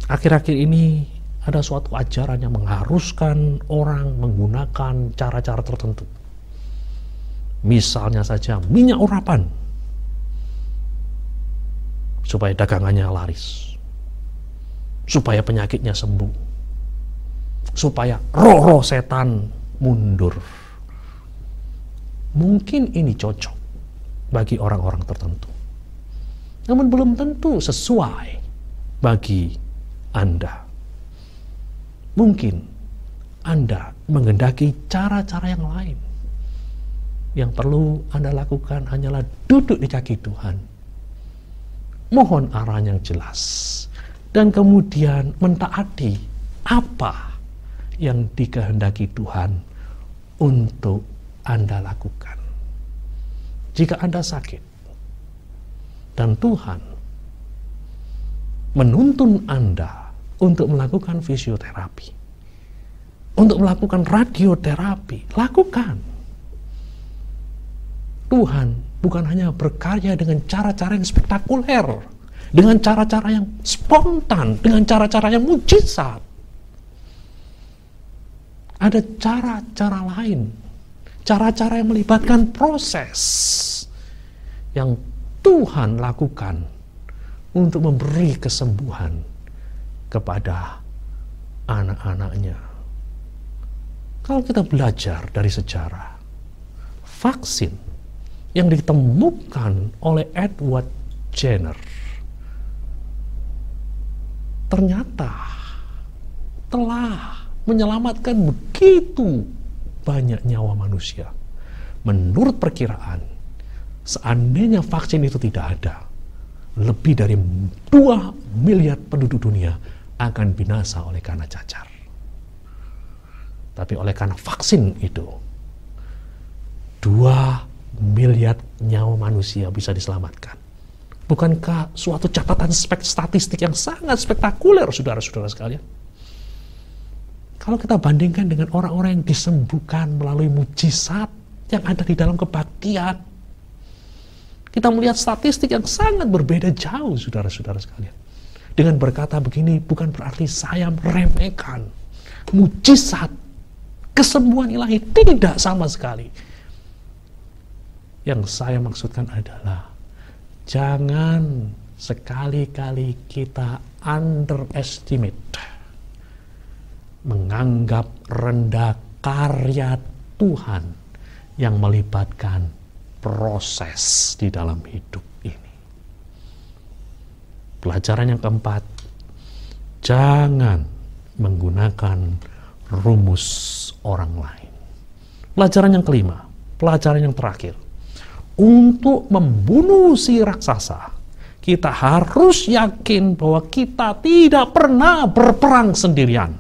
Akhir-akhir ini ada suatu ajaran yang mengharuskan orang menggunakan cara-cara tertentu. Misalnya saja minyak urapan, supaya dagangannya laris, supaya penyakitnya sembuh, supaya roh-roh setan mundur. Mungkin ini cocok bagi orang-orang tertentu, namun belum tentu sesuai bagi Anda. Mungkin Anda menghendaki cara-cara yang lain. Yang perlu Anda lakukan hanyalah duduk di kaki Tuhan, mohon arahan yang jelas, dan kemudian mentaati apa yang dikehendaki Tuhan untuk Anda lakukan. Jika Anda sakit dan Tuhan menuntun Anda untuk melakukan fisioterapi, untuk melakukan radioterapi, lakukan. Tuhan bukan hanya berkarya dengan cara-cara yang spektakuler, dengan cara-cara yang spontan, dengan cara-cara yang mujizat. Ada cara-cara lain, cara-cara yang melibatkan proses yang Tuhan lakukan untuk memberi kesembuhan kepada anak-anaknya. Kalau kita belajar dari sejarah, vaksin yang ditemukan oleh Edward Jenner ternyata telah menyelamatkan begitu banyak nyawa manusia. Menurut perkiraan, seandainya vaksin itu tidak ada, lebih dari 2 miliar penduduk dunia akan binasa oleh karena cacar. Tapi oleh karena vaksin itu, 2 miliar nyawa manusia bisa diselamatkan. Bukankah suatu catatan statistik yang sangat spektakuler, saudara-saudara sekalian? Kalau kita bandingkan dengan orang-orang yang disembuhkan melalui mujizat yang ada di dalam kebaktian, kita melihat statistik yang sangat berbeda jauh, saudara-saudara sekalian. Dengan berkata begini, bukan berarti saya meremehkan mujizat kesembuhan ilahi, tidak sama sekali. Yang saya maksudkan adalah jangan sekali-kali kita underestimate, menganggap rendah karya Tuhan yang melibatkan proses di dalam hidup ini. Pelajaran yang keempat, jangan menggunakan rumus orang lain. Pelajaran yang kelima, pelajaran yang terakhir, untuk membunuh si raksasa, kita harus yakin bahwa kita tidak pernah berperang sendirian.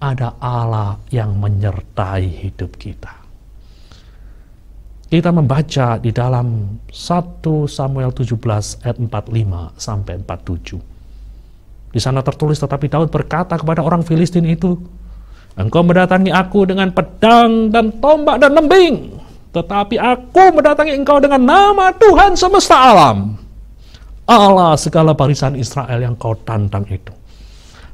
Ada Allah yang menyertai hidup kita. Kita membaca di dalam 1 Samuel 17 ayat 45 sampai 47. Di sana tertulis, tetapi Daud berkata kepada orang Filistin itu, "Engkau mendatangi aku dengan pedang dan tombak dan lembing, tetapi aku mendatangi engkau dengan nama Tuhan semesta alam, Allah segala barisan Israel yang kau tantang itu.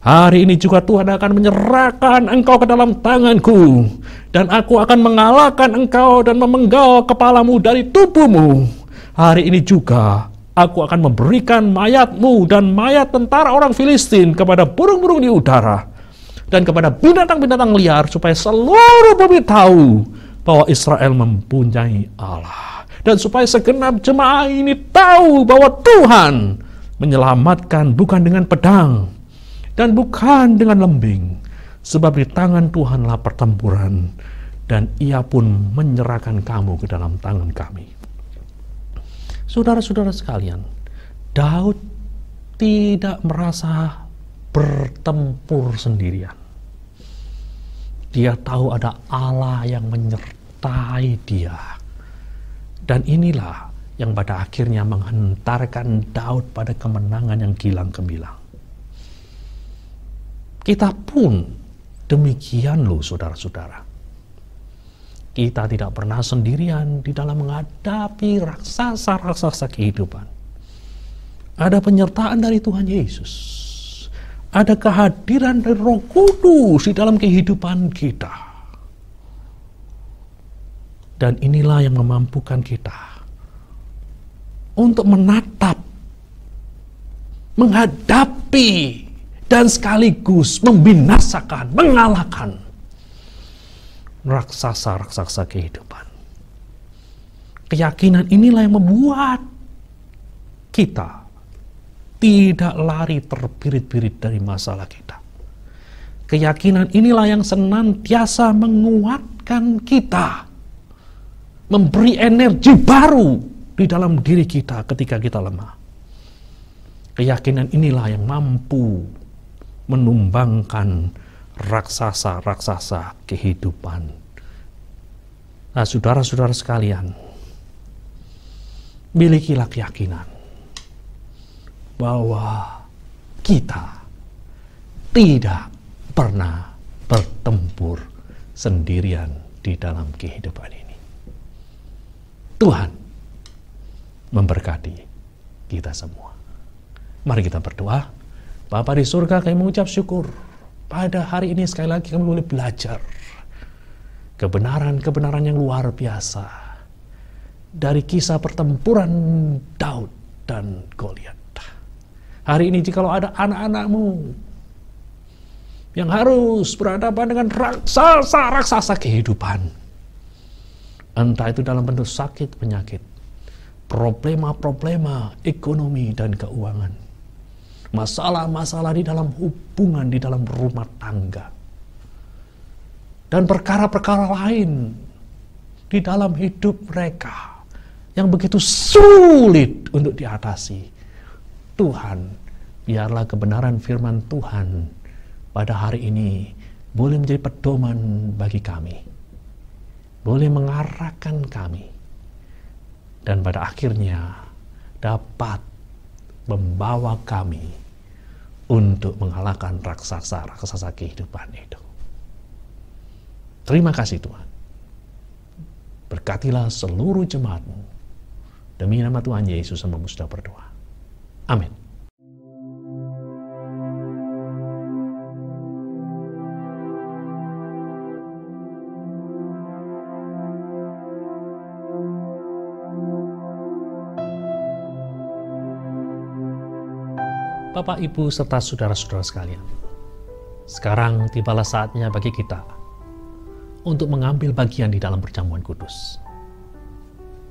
Hari ini juga Tuhan akan menyerahkan engkau ke dalam tanganku, dan aku akan mengalahkan engkau dan memenggal kepalamu dari tubuhmu. Hari ini juga aku akan memberikan mayatmu dan mayat tentara orang Filistin kepada burung-burung di udara dan kepada binatang-binatang liar, supaya seluruh bumi tahu bahwa Israel mempunyai Allah. Dan supaya segenap jemaah ini tahu bahwa Tuhan menyelamatkan bukan dengan pedang dan bukan dengan lembing, sebab di tangan Tuhanlah pertempuran, dan Ia pun menyerahkan kamu ke dalam tangan kami. Saudara-saudara sekalian, Daud tidak merasa bertempur sendirian. Dia tahu ada Allah yang menyertai dia. Dan inilah yang pada akhirnya menghantarkan Daud pada kemenangan yang gilang gemilang. Kita pun demikian loh saudara-saudara. Kita tidak pernah sendirian di dalam menghadapi raksasa-raksasa kehidupan. Ada penyertaan dari Tuhan Yesus. Ada kehadiran dari Roh Kudus di dalam kehidupan kita. Dan inilah yang memampukan kita untuk menatap, menghadapi, dan sekaligus membinasakan, mengalahkan raksasa-raksasa kehidupan. Keyakinan inilah yang membuat kita tidak lari terbirit-birit dari masalah kita. Keyakinan inilah yang senantiasa menguatkan kita, memberi energi baru di dalam diri kita ketika kita lemah. Keyakinan inilah yang mampu menumbangkan raksasa-raksasa kehidupan. Nah, saudara-saudara sekalian, milikilah keyakinan bahwa kita tidak pernah bertempur sendirian di dalam kehidupan ini. Tuhan memberkati kita semua. Mari kita berdoa. Bapa di surga, kami mengucap syukur pada hari ini sekali lagi kami boleh belajar kebenaran-kebenaran yang luar biasa dari kisah pertempuran Daud dan Goliat. Hari ini jikalau ada anak-anakmu yang harus berhadapan dengan raksasa-raksasa kehidupan, entah itu dalam bentuk sakit, penyakit, problema-problema ekonomi dan keuangan, masalah-masalah di dalam hubungan, di dalam rumah tangga, dan perkara-perkara lain di dalam hidup mereka yang begitu sulit untuk diatasi. Tuhan, biarlah kebenaran firman Tuhan pada hari ini boleh menjadi pedoman bagi kami, boleh mengarahkan kami, dan pada akhirnya dapat membawa kami untuk mengalahkan raksasa-raksasa kehidupan itu. Terima kasih Tuhan. Berkatilah seluruh jemaat-Mu. Demi nama Tuhan Yesus hamba sudah berdoa. Amin. Bapak, Ibu, serta saudara-saudara sekalian, sekarang tibalah saatnya bagi kita untuk mengambil bagian di dalam perjamuan kudus.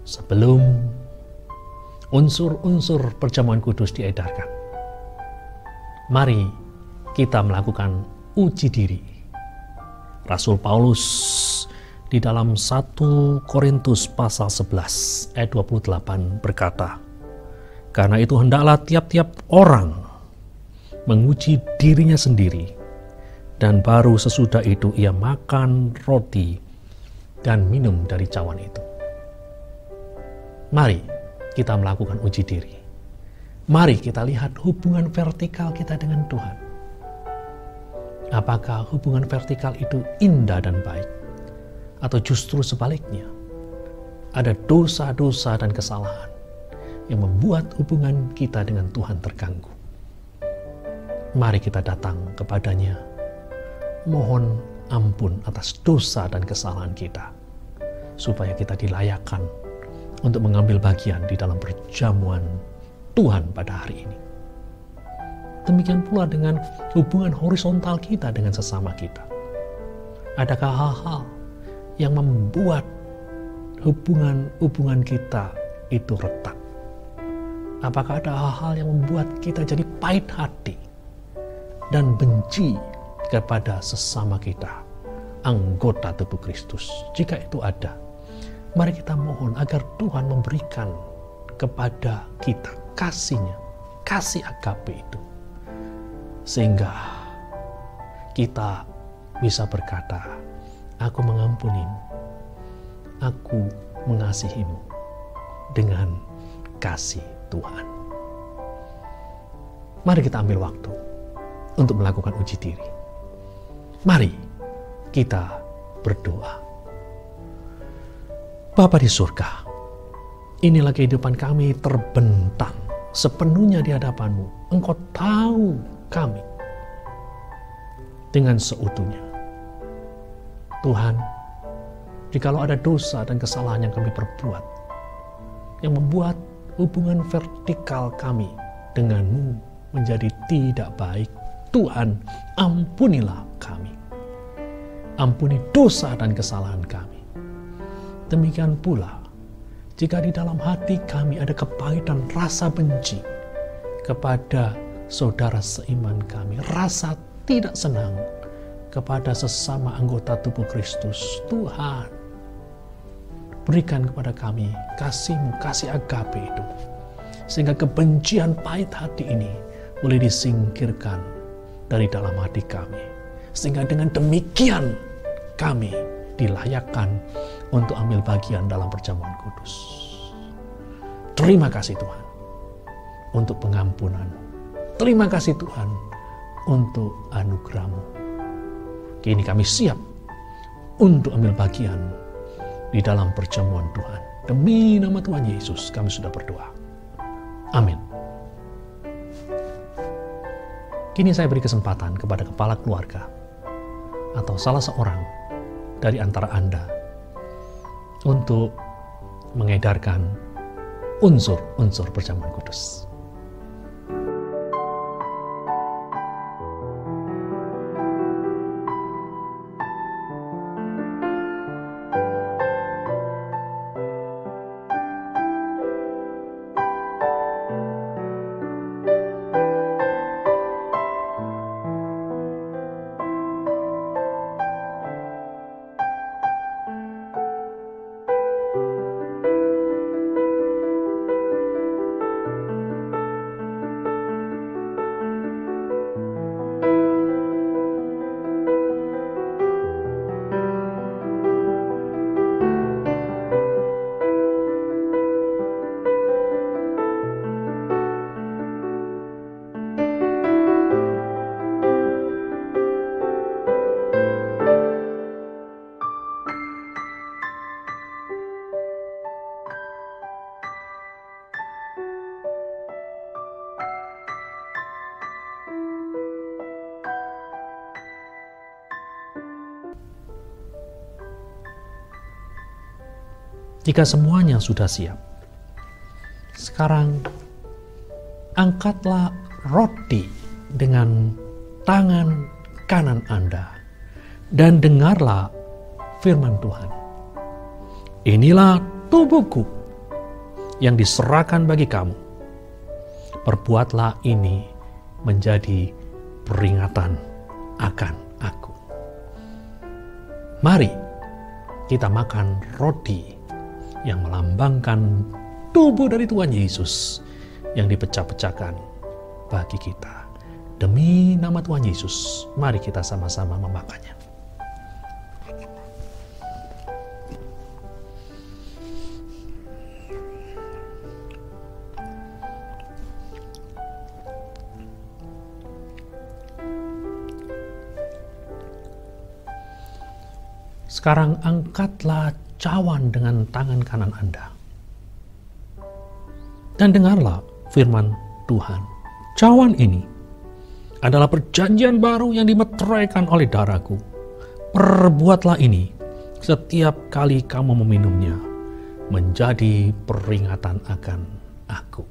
Sebelum unsur-unsur perjamuan kudus diedarkan, mari kita melakukan uji diri. Rasul Paulus di dalam 1 Korintus pasal 11 ayat 28 berkata, "Karena itu hendaklah tiap-tiap orang menguji dirinya sendiri, dan baru sesudah itu ia makan roti dan minum dari cawan itu." Mari kita melakukan uji diri. Mari kita lihat hubungan vertikal kita dengan Tuhan. Apakah hubungan vertikal itu indah dan baik? Atau justru sebaliknya, ada dosa-dosa dan kesalahan yang membuat hubungan kita dengan Tuhan terganggu. Mari kita datang kepadanya, mohon ampun atas dosa dan kesalahan kita, supaya kita dilayakkan untuk mengambil bagian di dalam perjamuan Tuhan pada hari ini. Demikian pula dengan hubungan horizontal kita dengan sesama kita. Adakah hal-hal yang membuat hubungan kita itu retak? Apakah ada hal-hal yang membuat kita jadi pahit hati dan benci kepada sesama kita, anggota tubuh Kristus? Jika itu ada, mari kita mohon agar Tuhan memberikan kepada kita kasih-Nya, kasih agape itu, sehingga kita bisa berkata, aku mengampunimu, aku mengasihimu dengan kasih Tuhan. Mari kita ambil waktu untuk melakukan uji diri. Mari kita berdoa. Bapa di surga, inilah kehidupan kami terbentang sepenuhnya di hadapan-Mu. Engkau tahu kami dengan seutuhnya. Tuhan, jikalau ada dosa dan kesalahan yang kami perbuat, yang membuat hubungan vertikal kami dengan-Mu menjadi tidak baik, Tuhan, ampunilah kami. Ampuni dosa dan kesalahan kami. Demikian pula, jika di dalam hati kami ada kepahitan rasa benci kepada saudara seiman kami, rasa tidak senang kepada sesama anggota tubuh Kristus, Tuhan, berikan kepada kami kasih-Mu, kasih agape itu, sehingga kebencian pahit hati ini boleh disingkirkan dari dalam hati kami, sehingga dengan demikian kami dilayakkan untuk ambil bagian dalam perjamuan kudus. Terima kasih Tuhan untuk pengampunan-Mu. Terima kasih Tuhan untuk anugerah-Mu. Kini kami siap untuk ambil bagian di dalam perjamuan Tuhan. Demi nama Tuhan Yesus kami sudah berdoa. Amin. Kini saya beri kesempatan kepada kepala keluarga atau salah seorang dari antara Anda untuk mengedarkan unsur-unsur perjamuan kudus. Jika semuanya sudah siap, sekarang angkatlah roti dengan tangan kanan Anda dan dengarlah firman Tuhan. Inilah tubuhku yang diserahkan bagi kamu. Perbuatlah ini menjadi peringatan akan aku. Mari kita makan roti yang melambangkan tubuh dari Tuhan Yesus yang dipecah-pecahkan bagi kita. Demi nama Tuhan Yesus, mari kita sama-sama memakannya. Sekarang angkatlah cawan dengan tangan kanan Anda. Dan dengarlah firman Tuhan. Cawan ini adalah perjanjian baru yang dimeteraikan oleh darahku. Perbuatlah ini setiap kali kamu meminumnya, menjadi peringatan akan aku.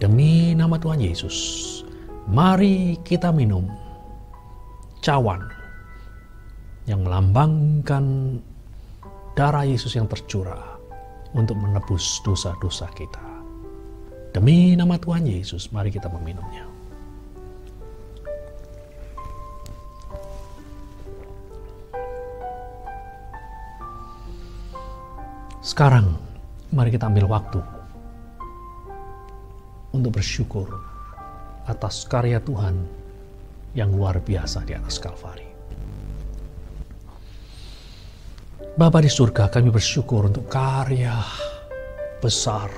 Demi nama Tuhan Yesus, mari kita minum cawan yang melambangkan darah Yesus yang tercurah untuk menebus dosa-dosa kita. Demi nama Tuhan Yesus, mari kita meminumnya. Sekarang, mari kita ambil waktu untuk bersyukur atas karya Tuhan yang luar biasa di atas Kalvari. Bapa di surga, kami bersyukur untuk karya besar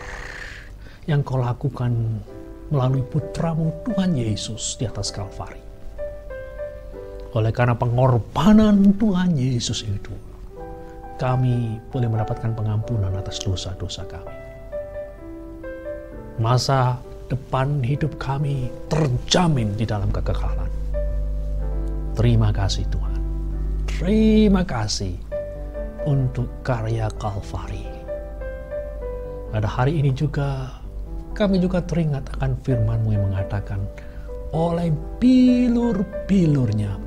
yang Kau lakukan melalui putramu Tuhan Yesus di atas Kalvari. Oleh karena pengorbanan Tuhan Yesus itu, kami boleh mendapatkan pengampunan atas dosa-dosa kami. Masa depan hidup kami terjamin di dalam kekekalan. Terima kasih Tuhan. Terima kasih untuk karya Kalvari. Pada hari ini juga, kami juga teringat akan firman-Mu yang mengatakan, oleh bilur-bilurnya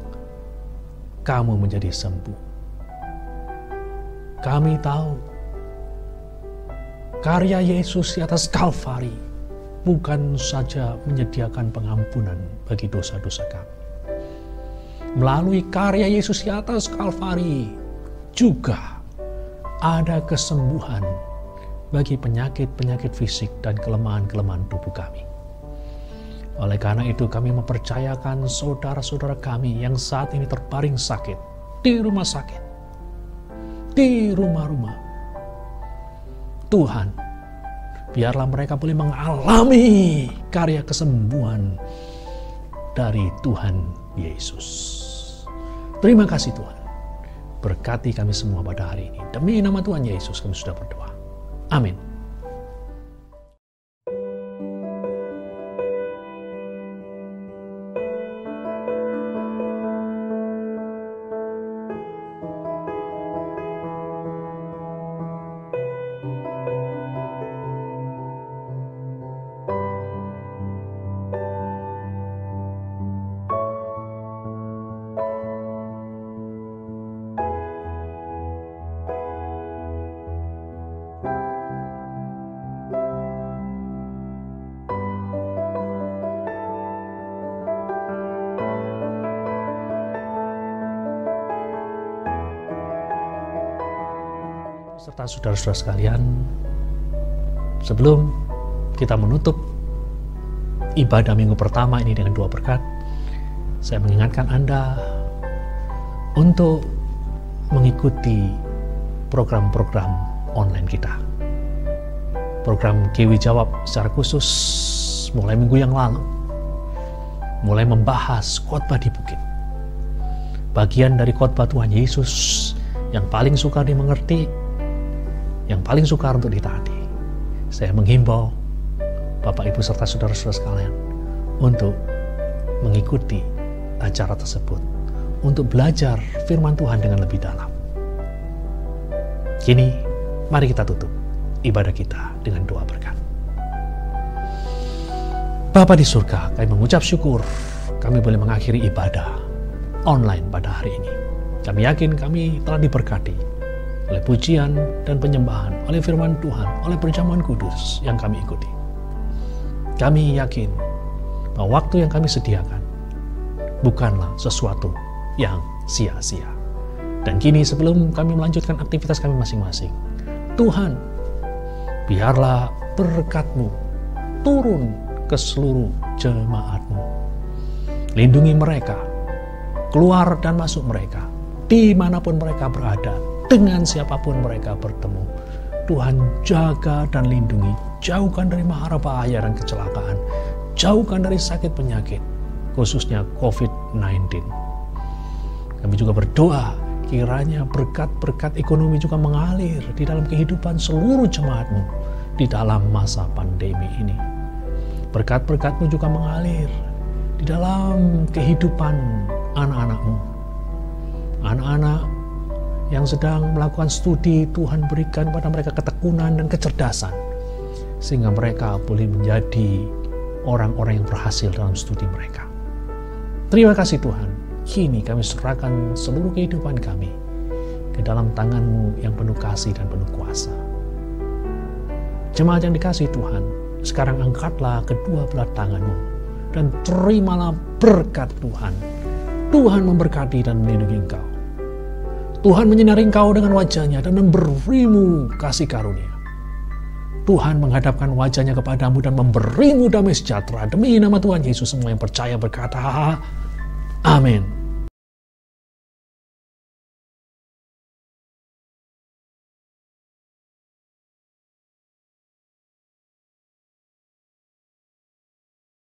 kamu menjadi sembuh. Kami tahu karya Yesus di atas Kalvari bukan saja menyediakan pengampunan bagi dosa-dosa kami. Melalui karya Yesus di atas Kalvari juga ada kesembuhan bagi penyakit-penyakit fisik dan kelemahan-kelemahan tubuh kami. Oleh karena itu kami mempercayakan saudara-saudara kami yang saat ini terbaring sakit di rumah sakit, di rumah-rumah. Tuhan, biarlah mereka boleh mengalami karya kesembuhan dari Tuhan Yesus. Terima kasih Tuhan. Berkati kami semua pada hari ini. Demi nama Tuhan Yesus kami sudah berdoa. Amin. Serta saudara-saudara sekalian, sebelum kita menutup ibadah minggu pertama ini dengan doa berkat, saya mengingatkan Anda untuk mengikuti program-program online kita. Program Kiwi Jawab secara khusus mulai minggu yang lalu, mulai membahas khotbah di bukit. Bagian dari khotbah Tuhan Yesus yang paling sukar dimengerti, yang paling sukar untuk ditaati. Saya menghimbau Bapak Ibu serta saudara-saudara sekalian untuk mengikuti acara tersebut, untuk belajar firman Tuhan dengan lebih dalam. Kini mari kita tutup ibadah kita dengan doa berkat. Bapa di surga, kami mengucap syukur kami boleh mengakhiri ibadah online pada hari ini. Kami yakin kami telah diberkati oleh pujian dan penyembahan, oleh firman Tuhan, oleh perjamuan kudus yang kami ikuti. Kami yakin bahwa waktu yang kami sediakan bukanlah sesuatu yang sia-sia. Dan kini sebelum kami melanjutkan aktivitas kami masing-masing, Tuhan, biarlah berkat-Mu turun ke seluruh jemaat-Mu. Lindungi mereka, keluar dan masuk mereka, dimanapun mereka berada, dengan siapapun mereka bertemu. Tuhan jaga dan lindungi, jauhkan dari mara bahaya dan kecelakaan, jauhkan dari sakit penyakit, khususnya COVID-19. Kami juga berdoa, kiranya berkat-berkat ekonomi juga mengalir di dalam kehidupan seluruh jemaat-Mu di dalam masa pandemi ini. Berkat-berkat-Mu juga mengalir di dalam kehidupan anak-anak-Mu. Anak-anak yang sedang melakukan studi, Tuhan berikan pada mereka ketekunan dan kecerdasan, sehingga mereka boleh menjadi orang-orang yang berhasil dalam studi mereka. Terima kasih Tuhan, kini kami serahkan seluruh kehidupan kami ke dalam tangan-Mu yang penuh kasih dan penuh kuasa. Jemaat yang dikasihi Tuhan, sekarang angkatlah kedua belah tangan-Mu dan terimalah berkat Tuhan. Tuhan memberkati dan melindungi engkau. Tuhan menyinari engkau dengan wajah-Nya dan memberimu kasih karunia. Tuhan menghadapkan wajah-Nya kepadamu dan memberimu damai sejahtera. Demi nama Tuhan Yesus, semua yang percaya berkata, amin.